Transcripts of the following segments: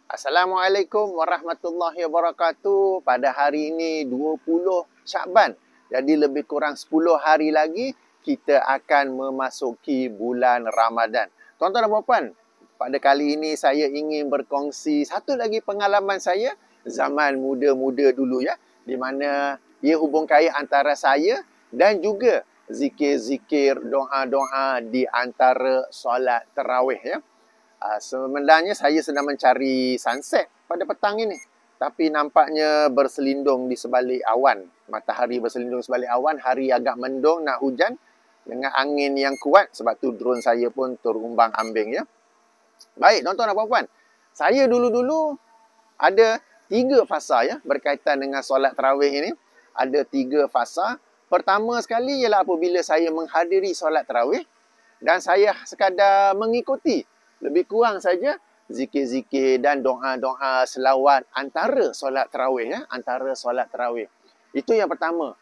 Assalamualaikum warahmatullahi wabarakatuh. Pada hari ini 20 Syakban. Jadi lebih kurang 10 hari lagi kita akan memasuki bulan Ramadan. Tuan-tuan dan puan-puan, pada kali ini saya ingin berkongsi satu lagi pengalaman saya zaman muda-muda dulu ya, di mana ia hubung kait antara saya dan juga zikir-zikir, doa-doa di antara solat tarawih ya. Sebenarnya saya sedang mencari sunset pada petang ini. Tapi nampaknya berselindung di sebalik awan. Matahari berselindung sebalik awan. Hari agak mendung, nak hujan. Dengan angin yang kuat. Sebab tu drone saya pun terumbang ambing ya. Baik, tuan-tuan dan puan-puan. Saya dulu-dulu ada 3 fasa ya. Berkaitan dengan solat tarawih ini. Ada 3 fasa. Pertama sekali ialah apabila saya menghadiri solat tarawih. Dan saya sekadar mengikuti lebih kurang saja zikir-zikir dan doa-doa selawat antara solat tarawih ya, antara solat tarawih. Itu yang pertama.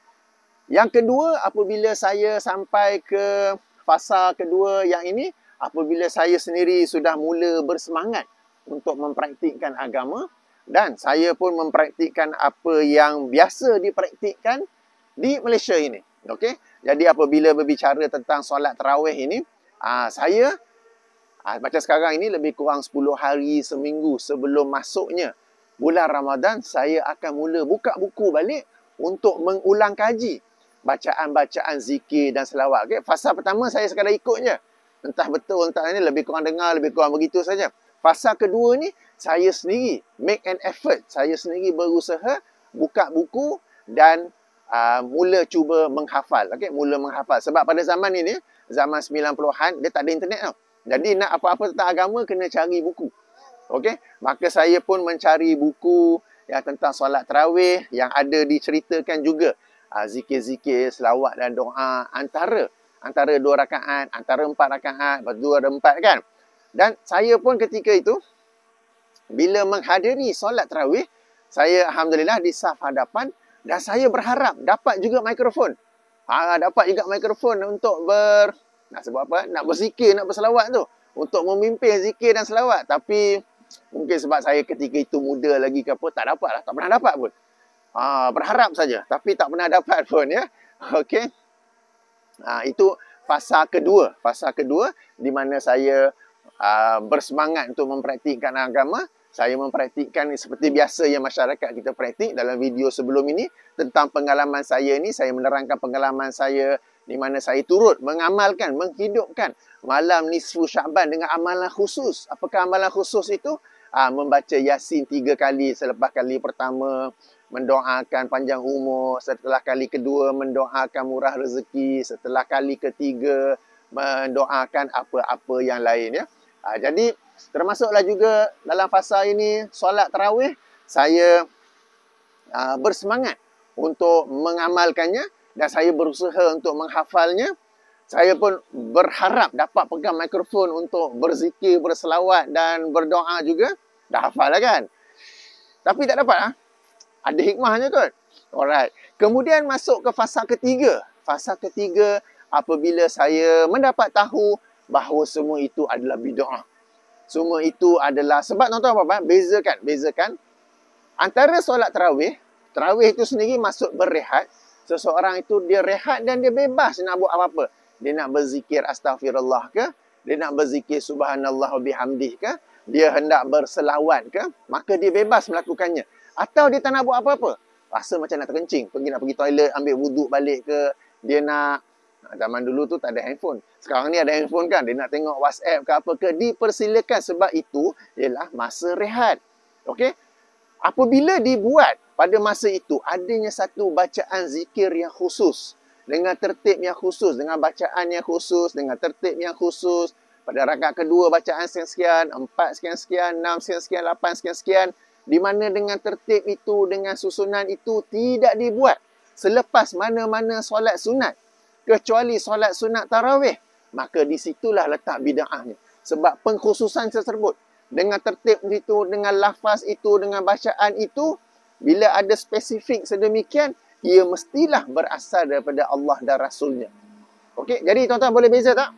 Yang kedua, apabila saya sampai ke fasa kedua yang ini, apabila saya sendiri sudah mula bersemangat untuk mempraktikkan agama dan saya pun mempraktikkan apa yang biasa dipraktikkan di Malaysia ini. Okey. Jadi apabila berbicara tentang solat tarawih ini, saya macam sekarang ini lebih kurang 10 hari seminggu sebelum masuknya bulan Ramadan, saya akan mula buka buku balik untuk mengulang kaji bacaan-bacaan zikir dan selawat. Okay? Fasa pertama saya sekadar ikut je. Entah betul, entah ini lebih kurang dengar, lebih kurang begitu saja. Fasa kedua ni, saya sendiri make an effort. Saya sendiri berusaha buka buku dan mula cuba menghafal. Okay? Mula menghafal. Sebab pada zaman ini, zaman 90-an, dia tak ada internet tau. Jadi nak apa-apa tentang agama, kena cari buku. Okey, maka saya pun mencari buku yang tentang solat tarawih yang ada diceritakan juga zikir-zikir, selawat dan doa antara 2 rakaat, antara 4 rakaat, lepas 2 ada 4 kan. Dan saya pun ketika itu bila menghadiri solat tarawih, saya alhamdulillah di saf hadapan dan saya berharap dapat juga mikrofon. Dapat juga mikrofon untuk nak sebut apa? Nak berzikir, nak berselawat tu. Untuk memimpin zikir dan selawat. Tapi mungkin sebab saya ketika itu muda lagi ke apa, tak dapat lah. Tak pernah dapat pun. Berharap saja. Tapi tak pernah dapat pun ya. Okey. Itu fasa kedua. Fasa kedua di mana saya bersemangat untuk mempraktikkan agama. Saya mempraktikkan seperti biasa yang masyarakat kita praktik dalam video sebelum ini. Tentang pengalaman saya ni, saya menerangkan pengalaman saya di mana saya turut mengamalkan, menghidupkan malam nisfu Syakban dengan amalan khusus. Apakah amalan khusus itu? Membaca Yasin 3 kali. Selepas kali pertama, mendoakan panjang umur. Setelah kali kedua, mendoakan murah rezeki. Setelah kali ketiga, mendoakan apa-apa yang lain ya. Jadi termasuklah juga dalam fasa ini solat tarawih, saya bersemangat untuk mengamalkannya dan saya berusaha untuk menghafalnya. Saya pun berharap dapat pegang mikrofon untuk berzikir, berselawat dan berdoa juga. Dah hafal lah kan? Tapi tak dapat Ada hikmahnya kot. Alright. Kemudian masuk ke fasa ketiga. Fasa ketiga apabila saya mendapat tahu bahawa semua itu adalah bid'ah. Semua itu adalah, sebab tuan-tuan apa? Bezakan antara solat tarawih. Tarawih itu sendiri masuk berehat. Seseorang itu dia rehat dan dia bebas nak buat apa-apa. Dia nak berzikir astaghfirullah ke? Dia nak berzikir subhanallah wa bihamdih ke? Dia hendak berselawat ke? Maka dia bebas melakukannya. Atau dia tak nak buat apa-apa. Rasa macam nak terkencing. Nak pergi toilet, ambil wuduk balik ke? Dia nak, zaman dulu tu tak ada handphone. Sekarang ni ada handphone kan? Dia nak tengok WhatsApp ke apa ke? Dipersilakan sebab itu ialah masa rehat. Okey? Apabila dibuat pada masa itu, adanya satu bacaan zikir yang khusus. Dengan tertib yang khusus. Dengan bacaan yang khusus. Dengan tertib yang khusus. Pada rakaat kedua bacaan sekian-sekian. 4 sekian-sekian. 6 sekian-sekian. 8 sekian-sekian. Di mana dengan tertib itu, dengan susunan itu tidak dibuat selepas mana-mana solat sunat. Kecuali solat sunat tarawih. Maka disitulah letak bid'ahnya. Sebab pengkhususan tersebut. Dengan tertib itu, dengan lafaz itu, dengan bacaan itu, bila ada spesifik sedemikian, ia mestilah berasal daripada Allah dan Rasulnya. Okey, jadi tuan-tuan boleh beza tak?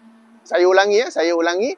Saya ulangi ya, saya ulangi.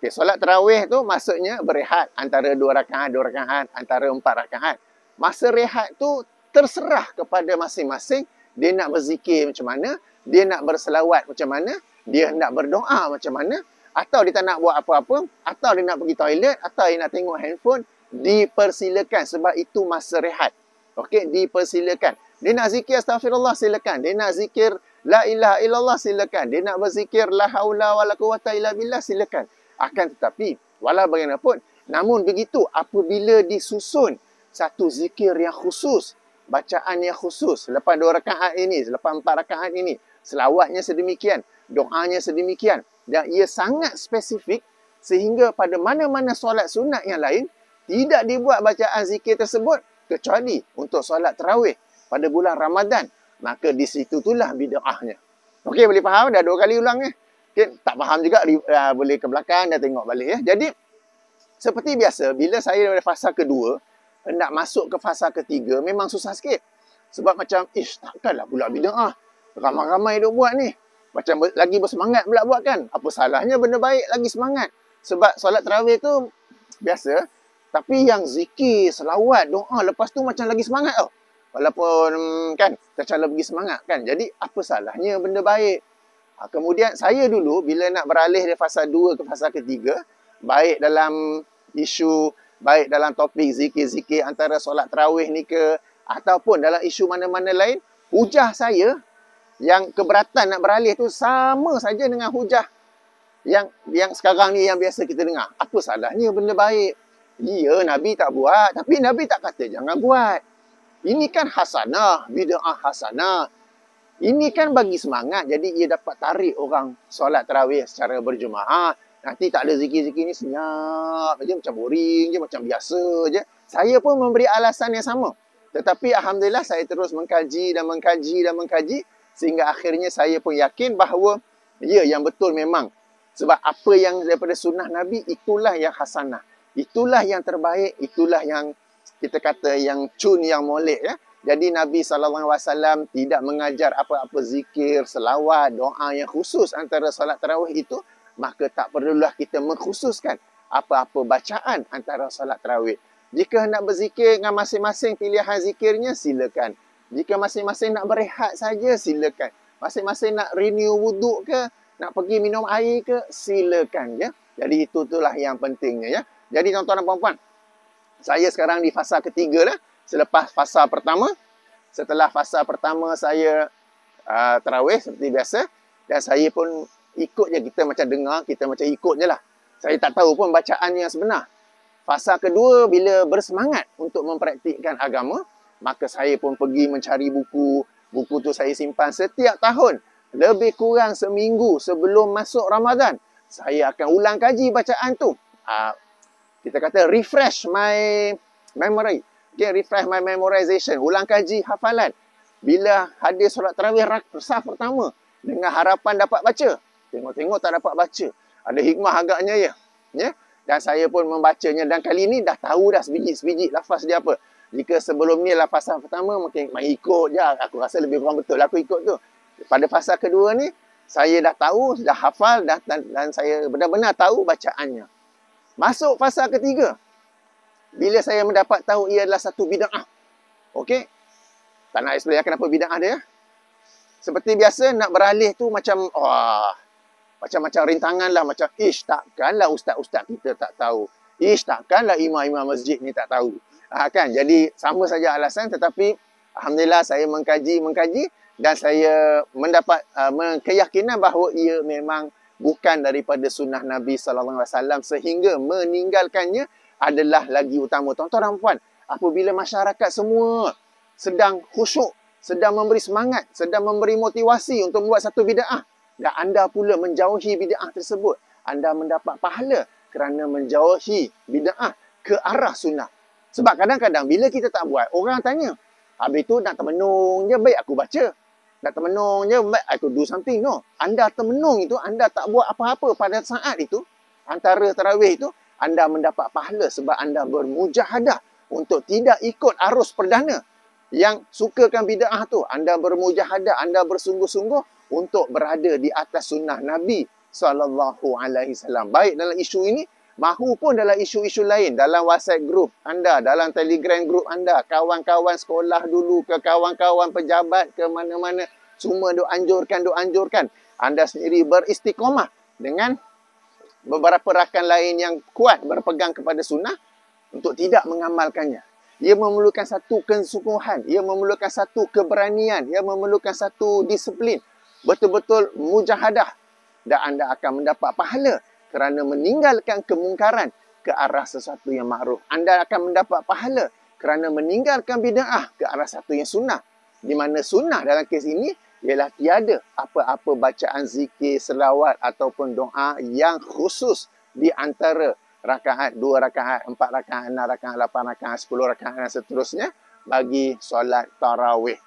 Okey, solat tarawih tu maksudnya berehat antara 2 rakaat, antara 4 rakaat. Masa rehat tu terserah kepada masing-masing, dia nak berzikir macam mana, dia nak berselawat macam mana, dia nak berdoa macam mana, atau dia tak nak buat apa-apa, atau dia nak pergi toilet, atau dia nak tengok handphone, dipersilakan sebab itu masa rehat. Okey, dipersilakan. Dia nak zikir astagfirullah, silakan. Dia nak zikir la ilaha illallah, silakan. Dia nak berzikir la haula wala quwata illa billah, silakan. Akan tetapi, walau bagaimanapun, namun begitu apabila disusun satu zikir yang khusus, bacaan yang khusus, lepas 2 rakaat ini, lepas 4 rakaat ini, selawatnya sedemikian, doanya sedemikian, dan ia sangat spesifik sehingga pada mana-mana solat sunat yang lain, tidak dibuat bacaan zikir tersebut kecuali untuk solat tarawih pada bulan Ramadan. Maka di situ itulah bid'ahnya. Okey, boleh faham? Dah 2 kali ulang ya. Okay, tak faham juga boleh ke belakang dan tengok balik ya. Jadi seperti biasa bila saya dari fasa kedua hendak masuk ke fasa ketiga memang susah sikit. Sebab macam takkanlah pula bid'ah. Ramai-ramai duk buat ni. Macam lagi bersemangat pula buat kan. Apa salahnya benda baik lagi semangat. Sebab solat tarawih tu biasa tapi yang zikir, selawat, doa lepas tu macam lagi semangat tau. Walaupun kan tercala pergi semangat kan. Jadi apa salahnya benda baik. Kemudian saya dulu bila nak beralih dari fasa 2 ke fasa ketiga, baik dalam isu, baik dalam topik zikir-zikir antara solat tarawih ni ke, ataupun dalam isu mana-mana lain, hujah saya yang keberatan nak beralih tu sama saja dengan hujah yang sekarang ni yang biasa kita dengar. Apa salahnya benda baik? Ya, Nabi tak buat, tapi Nabi tak kata jangan buat. Ini kan hasanah, bid'ah hasanah. Ini kan bagi semangat, jadi ia dapat tarik orang solat tarawih secara berjemaah. Nanti tak ada zikir-zikir ni senyap je, macam boring je, macam biasa je. Saya pun memberi alasan yang sama. Tetapi Alhamdulillah saya terus mengkaji dan mengkaji sehingga akhirnya saya pun yakin bahawa ya, yang betul memang. Sebab apa yang daripada sunnah Nabi, itulah yang hasanah. Itulah yang terbaik, itulah yang kita kata yang cun, yang molek ya. Jadi Nabi SAW tidak mengajar apa-apa zikir, selawat, doa yang khusus antara solat tarawih itu. Maka tak perlulah kita mengkhususkan apa-apa bacaan antara solat tarawih. Jika hendak berzikir dengan masing-masing pilihan zikirnya, silakan. Jika masing-masing nak berehat saja, silakan. Masing-masing nak renew wuduk ke, nak pergi minum air ke, silakan ya. Jadi itulah yang pentingnya ya. Jadi tuan-tuan dan puan-puan, saya sekarang di fasa ketiga lah. Selepas fasa pertama, setelah fasa pertama saya tarawih seperti biasa. Dan saya pun ikut je, kita macam dengar, kita macam ikut je lah. Saya tak tahu pun bacaan yang sebenar. Fasa kedua, bila bersemangat untuk mempraktikkan agama, maka saya pun pergi mencari buku. Buku tu saya simpan setiap tahun. Lebih kurang seminggu sebelum masuk Ramadan, saya akan ulang kaji bacaan tu. Kita kata refresh my memory. Okay, refresh my memorization. Ulang kaji hafalan. Bila hadir solat tarawih saf pertama, dengan harapan dapat baca. Tengok-tengok tak dapat baca. Ada hikmah agaknya ya. Ya. Dan saya pun membacanya. Dan kali ni dah tahu dah sebiji-sebiji lafaz dia apa. Jika sebelum ni lah fasa pertama, mungkin ikut je. Aku rasa lebih kurang betul aku ikut tu. Pada fasa kedua ni, saya dah tahu, dah hafal dan saya benar-benar tahu bacaannya. Masuk fasa ketiga. Bila saya mendapat tahu ia adalah satu bid'ah. Okey? Tak nak explain kenapa bid'ah dia. Seperti biasa nak beralih tu macam macam-macam rintangan lah. Macam takkanlah ustaz-ustaz kita tak tahu. Takkanlah imam-imam masjid ni tak tahu. Kan? Jadi sama saja alasan, tetapi alhamdulillah saya mengkaji dan saya mendapat keyakinan bahawa ia memang bukan daripada sunnah Nabi SAW sehingga meninggalkannya adalah lagi utama. Tuan-tuan dan puan, apabila masyarakat semua sedang khusyuk, sedang memberi semangat, sedang memberi motivasi untuk membuat satu bid'ah, dan anda pula menjauhi bid'ah tersebut, anda mendapat pahala kerana menjauhi bid'ah ke arah sunnah. Sebab kadang-kadang bila kita tak buat, orang tanya, habis tu nak termenung je, baik aku baca. Nak termenung je, baik aku do something. No. Anda termenung itu, anda tak buat apa-apa pada saat itu, antara tarawih itu, anda mendapat pahala sebab anda bermujahadah untuk tidak ikut arus perdana yang sukakan bid'ah tu. Anda bermujahadah, anda bersungguh-sungguh untuk berada di atas sunnah Nabi SAW. Baik dalam isu ini, mahupun dalam isu-isu lain, dalam WhatsApp group anda, dalam Telegram group anda, kawan-kawan sekolah dulu ke kawan-kawan pejabat ke mana-mana, semua duk anjurkan. Anda sendiri beristiqamah dengan beberapa rakan lain yang kuat berpegang kepada sunnah untuk tidak mengamalkannya. Ia memerlukan satu kesungguhan, ia memerlukan satu keberanian, ia memerlukan satu disiplin. Betul-betul mujahadah. Dan anda akan mendapat pahala kerana meninggalkan kemungkaran ke arah sesuatu yang makruf. Anda akan mendapat pahala kerana meninggalkan bid'ah ke arah satu yang sunnah. Di mana sunnah dalam kes ini ialah tiada apa-apa bacaan zikir, selawat ataupun doa yang khusus di antara rakaat, 2 rakaat, 4 rakaat, 6 rakaat, 8 rakaat, 10 rakaat dan seterusnya bagi solat tarawih.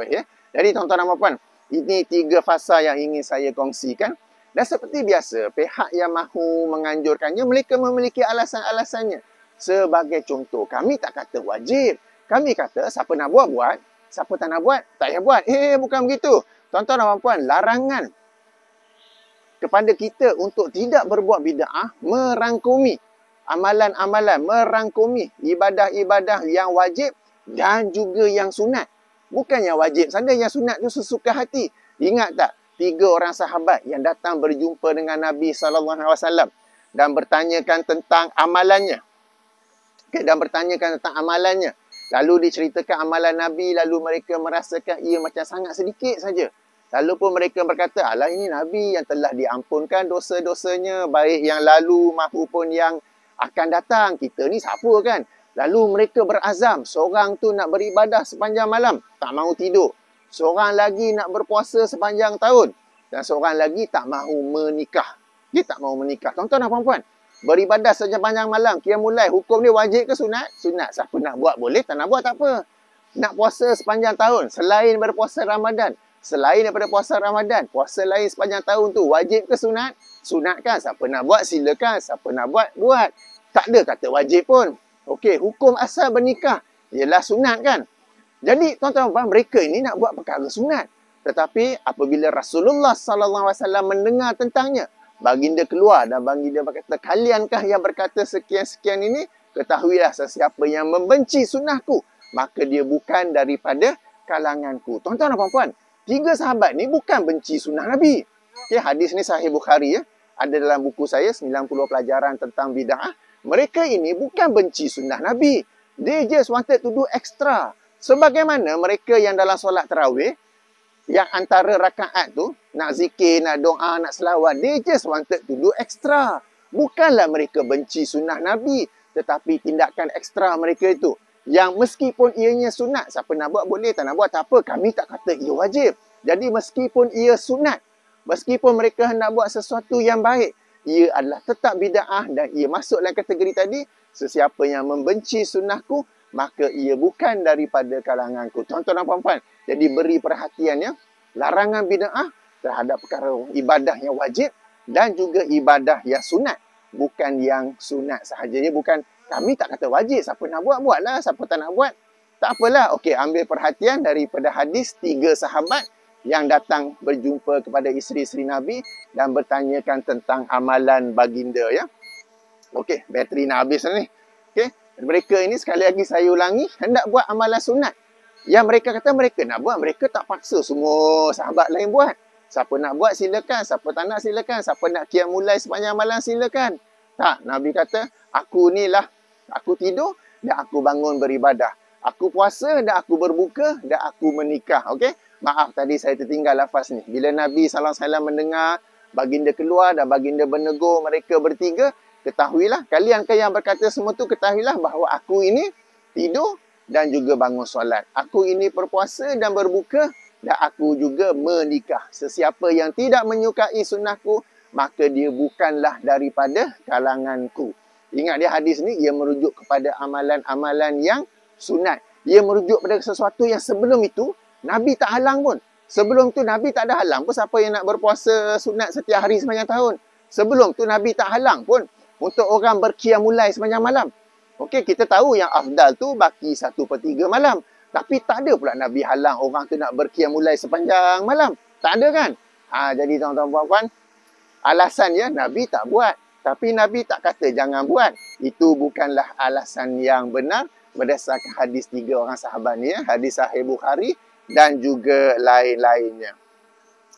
Ya. Jadi tuan-tuan dan puan, ini 3 fasa yang ingin saya kongsikan. Dan seperti biasa, pihak yang mahu menganjurkannya, mereka memiliki alasan-alasannya. Sebagai contoh, kami tak kata wajib. Kami kata, siapa nak buat, buat. Siapa tak nak buat, tak payah buat. Bukan begitu. Tuan-tuan dan puan, larangan kepada kita untuk tidak berbuat bid'ah merangkumi amalan-amalan, merangkumi ibadah-ibadah yang wajib dan juga yang sunat. Bukan yang wajib saja, yang sunat tu sesuka hati. Ingat tak? 3 orang sahabat yang datang berjumpa dengan Nabi SAW dan bertanyakan tentang amalannya. Lalu diceritakan amalan Nabi, lalu mereka merasakan ia macam sangat sedikit saja. Lalu pun mereka berkata, alah ini Nabi yang telah diampunkan dosa-dosanya, baik yang lalu maupun yang akan datang. Kita ni siapa kan? Lalu mereka berazam, seorang tu nak beribadah sepanjang malam, tak mahu tidur. Seorang lagi nak berpuasa sepanjang tahun. Dan seorang lagi tak mahu menikah. Dia tak mahu menikah. Tuan-tuan dan puan-puan, beribadah sepanjang malam, qiyamul lail, hukum dia wajib ke sunat? Sunat. Siapa nak buat boleh, tak nak buat tak apa. Nak puasa sepanjang tahun, selain berpuasa Ramadan. Selain daripada puasa Ramadan, puasa lain sepanjang tahun tu wajib ke sunat? Sunat kan? Siapa nak buat, silakan. Siapa nak buat, buat. Tak ada kata wajib pun. Okey, hukum asal bernikah ialah sunat kan? Jadi tuan-tuan dan puan, mereka ini nak buat perkara sunat. Tetapi apabila Rasulullah SAW mendengar tentangnya, baginda keluar dan baginda berkata, kaliankah yang berkata sekian-sekian ini? Ketahuilah sesiapa yang membenci sunnahku, maka dia bukan daripada kalanganku. Tuan-tuan dan puan-puan, 3 sahabat ni bukan benci sunnah Nabi. Okay, hadis ni Sahih Bukhari ya. Ada dalam buku saya 90 pelajaran tentang bid'ah. Mereka ini bukan benci sunnah Nabi. They just wanted to do extra. Sebagaimana mereka yang dalam solat tarawih, yang antara rakaat tu, nak zikir, nak doa, nak selawat, they just wanted to do extra. Bukanlah mereka benci sunnah Nabi, tetapi tindakan ekstra mereka itu, yang meskipun ianya sunat, siapa nak buat boleh, tak nak buat tak apa, kami tak kata ia wajib. Jadi meskipun ia sunat, meskipun mereka hendak buat sesuatu yang baik, ia adalah tetap bid'ah dan ia masuk dalam kategori tadi, sesiapa yang membenci sunnahku, maka ia bukan daripada kalanganku. Tuan-tuan dan puan-puan, jadi beri perhatian ya, larangan bid'ah terhadap perkara ibadah yang wajib dan juga ibadah yang sunat, bukan yang sunat sahaja. Dia bukan, kami tak kata wajib, siapa nak buat, buatlah, siapa tak nak buat, tak apalah. Okey, ambil perhatian daripada hadis 3 sahabat yang datang berjumpa kepada isteri-isteri Nabi dan bertanyakan tentang amalan baginda ya. Okey, bateri nak habis ni. Okey, mereka ini sekali lagi saya ulangi, hendak buat amalan sunat. Yang mereka kata mereka nak buat, mereka tak paksa semua sahabat lain buat. Siapa nak buat silakan, siapa tak nak silakan, siapa nak qiyamul lail sepanjang malam silakan. Tak, Nabi kata, aku ni lah, aku tidur dan aku bangun beribadah. Aku puasa dan aku berbuka dan aku menikah. Okey? Maaf tadi saya tertinggal lafaz ni. Bila Nabi SAW mendengar baginda keluar dan baginda menegur mereka bertiga, ketahuilah, kalian yang berkata semua tu, ketahuilah bahawa aku ini tidur dan juga bangun solat. Aku ini berpuasa dan berbuka dan aku juga menikah. Sesiapa yang tidak menyukai sunnahku, maka dia bukanlah daripada kalanganku. Ingat dia hadis ni, ia merujuk kepada amalan-amalan yang sunat. Ia merujuk pada sesuatu yang sebelum itu, Nabi tak halang pun. Sebelum tu Nabi tak ada halang pun siapa yang nak berpuasa sunat setiap hari sepanjang tahun. Sebelum tu Nabi tak halang pun untuk orang berqiyamul lail sepanjang malam. Okey, kita tahu yang afdal tu baki 1/3 malam. Tapi tak ada pula Nabi halang orang tu nak berqiyamul lail sepanjang malam. Tak ada kan? Jadi tuan-tuan puan-puan, Alasannya Nabi tak buat. Tapi Nabi tak kata jangan buat. Itu bukanlah alasan yang benar berdasarkan hadis 3 orang sahabat ni, ya. Hadis Sahih Bukhari dan juga lain-lainnya.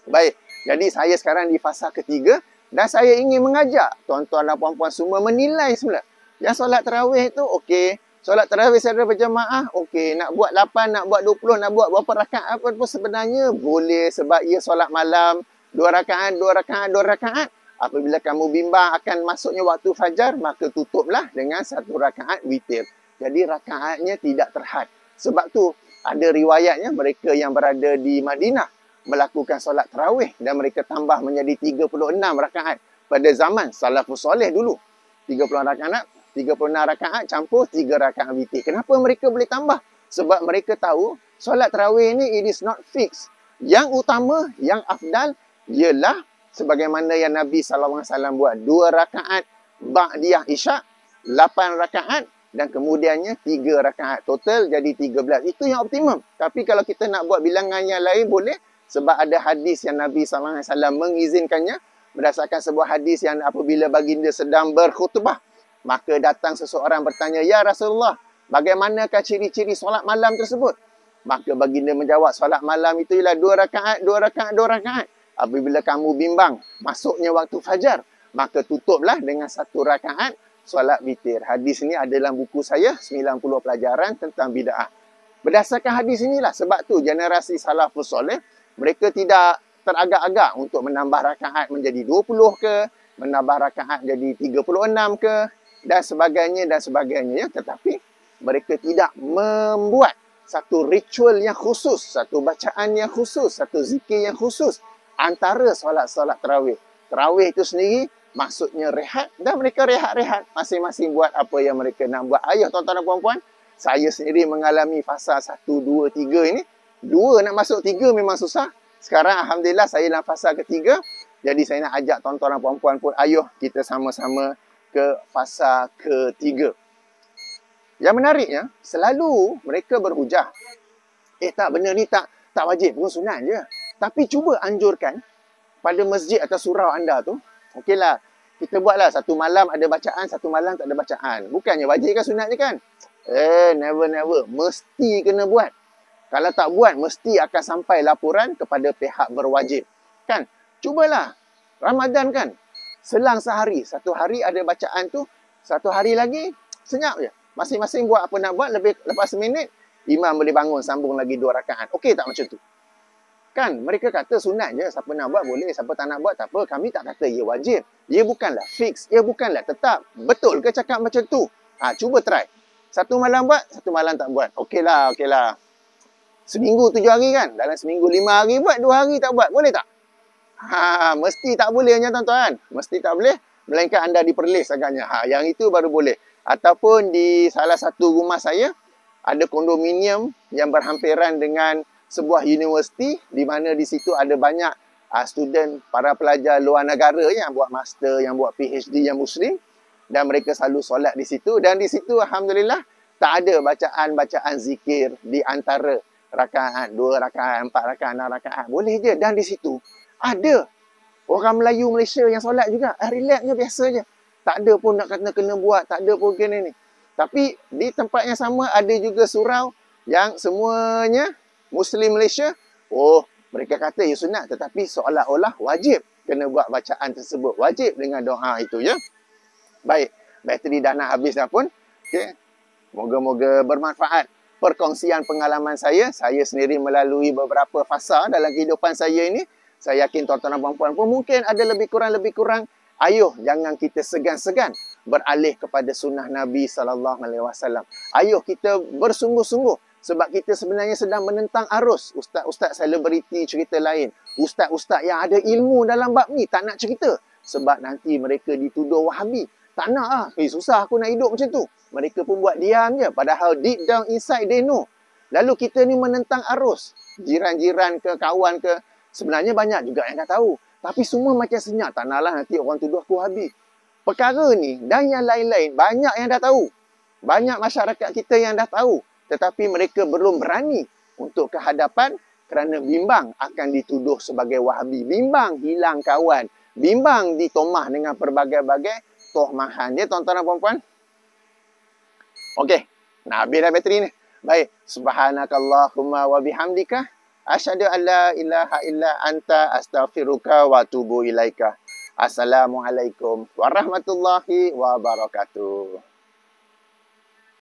Baik, jadi saya sekarang di fasa ketiga dan saya ingin mengajak tuan-tuan dan puan-puan semua menilai semula. Yang solat tarawih tu okey, solat tarawih secara berjamaah okey, nak buat 8, nak buat 20, nak buat berapa rakaat apa pun sebenarnya boleh sebab ia solat malam 2 rakaat, 2 rakaat, 2 rakaat. Apabila kamu bimbang akan masuknya waktu fajar, maka tutuplah dengan 1 rakaat witir. Jadi rakaatnya tidak terhad. Sebab tu ada riwayatnya mereka yang berada di Madinah melakukan solat tarawih dan mereka tambah menjadi 36 rakaat pada zaman salafus soleh dulu. 36 rakaat campur 3 rakaat witir. Kenapa mereka boleh tambah? Sebab mereka tahu solat tarawih ni it is not fixed. Yang utama, yang afdal ialah sebagaimana yang Nabi SAW buat 2 rakaat ba'diyah isyak, 8 rakaat dan kemudiannya 3 rakaat. Total jadi 13. Itu yang optimum. Tapi kalau kita nak buat bilangan yang lain boleh sebab ada hadis yang Nabi SAW mengizinkannya berdasarkan sebuah hadis yang apabila baginda sedang berkhutbah maka datang seseorang bertanya, "Ya Rasulullah, bagaimanakah ciri-ciri solat malam tersebut?" Maka baginda menjawab, solat malam itu ialah 2 rakaat, 2 rakaat, 2 rakaat. Apabila kamu bimbang masuknya waktu fajar, maka tutuplah dengan 1 rakaat solat witir. Hadis ini ada dalam buku saya, 90 pelajaran tentang bid'ah. Berdasarkan hadis inilah, sebab tu generasi salafus soleh, mereka tidak teragak-agak untuk menambah rakaat menjadi 20 ke, menambah rakaat jadi 36 ke, dan sebagainya dan sebagainya. Ya. Tetapi mereka tidak membuat satu ritual yang khusus, satu bacaan yang khusus, satu zikir yang khusus antara solat-solat tarawih. Tarawih itu sendiri maksudnya rehat dan mereka rehat-rehat. Masing-masing buat apa yang mereka nak buat. Ayah tuan-tuan dan puan-puan, saya sendiri mengalami fasa 1, 2, 3 ini. 2 nak masuk 3 memang susah. Sekarang Alhamdulillah saya dalam fasa ketiga. Jadi saya nak ajak tuan-tuan dan puan-puan pun, ayuh kita sama-sama ke fasa ketiga. Yang menariknya, selalu mereka berhujah. Tak, benda ni tak wajib, pun sunat je. Tapi cuba anjurkan pada masjid atau surau anda tu, okeylah, kita buatlah satu malam ada bacaan, satu malam tak ada bacaan. Bukannya wajib kan, sunat je kan? Never. Mesti kena buat. Kalau tak buat, mesti akan sampai laporan kepada pihak berwajib. Kan? Cubalah. Ramadan kan? Selang sehari. Satu hari ada bacaan tu, satu hari lagi, senyap je. Masing-masing buat apa nak buat, lepas seminit, imam boleh bangun, sambung lagi 2 rakaat. Okey tak macam tu? Kan? Mereka kata sunat je. Siapa nak buat boleh, siapa tak nak buat tak apa. Kami tak kata ia wajib. Ia bukanlah fix. Ia bukanlah tetap. Betul ke cakap macam tu? Cuba try. Satu malam buat, satu malam tak buat. Okeylah. Seminggu 7 hari kan? Dalam seminggu 5 hari buat, 2 hari tak buat. Boleh tak? Mesti tak bolehnya tuan-tuan. Mesti tak boleh. Melainkan anda diperlis agaknya. Yang itu baru boleh. Ataupun di salah satu rumah saya, ada kondominium yang berhampiran dengan sebuah universiti di mana di situ ada banyak student, para pelajar luar negara yang buat master, yang buat PhD, yang Muslim. Dan mereka selalu solat di situ. Dan di situ Alhamdulillah tak ada bacaan-bacaan zikir di antara rakaat, 2 rakaat, 4 rakaat, 6 rakaat. Boleh je. Dan di situ ada orang Melayu Malaysia yang solat juga. Relaxnya biasa je. Tak ada pun nak kena buat. Tak ada pun kena ni. Tapi di tempat yang sama ada juga surau yang semuanya Muslim Malaysia. Mereka kata ya sunat. Tetapi seolah-olah wajib kena buat bacaan tersebut. Wajib dengan doa itu ya. Baik. Bateri dah nak habis dah pun. Okay. Moga-moga bermanfaat. Perkongsian pengalaman saya sendiri melalui beberapa fasa dalam kehidupan saya ini. Saya yakin tuan-tuan dan puan-puan pun mungkin ada lebih kurang. Ayuh, jangan kita segan-segan beralih kepada sunnah Nabi SAW. Ayuh, kita bersungguh-sungguh. Sebab kita sebenarnya sedang menentang arus. Ustaz-ustaz selebriti cerita lain. Ustaz-ustaz yang ada ilmu dalam bab ni tak nak cerita. Sebab nanti mereka dituduh Wahabi. Tak nak susah aku nak hidup macam tu. Mereka pun buat diam je. Padahal deep down inside they know. Lalu kita ni menentang arus. Jiran-jiran ke, kawan ke. Sebenarnya banyak juga yang tak tahu. Tapi semua macam senyap. Tak naklah nanti orang tuduh aku Wahabi. Perkara ni dan yang lain-lain banyak yang dah tahu. Banyak masyarakat kita yang dah tahu. Tetapi mereka belum berani untuk ke hadapan kerana bimbang akan dituduh sebagai Wahabi. Bimbang hilang kawan. bimbang ditomah dengan pelbagai-bagai tohmahan dia, tuan-tuan dan puan-puan. Okey, nak habis dah bateri ni. Baik, subhanakallahumma wa bihamdika asyhadu an la ilaha illa anta astaghfiruka wa atubu ilaika. Assalamualaikum warahmatullahi wabarakatuh.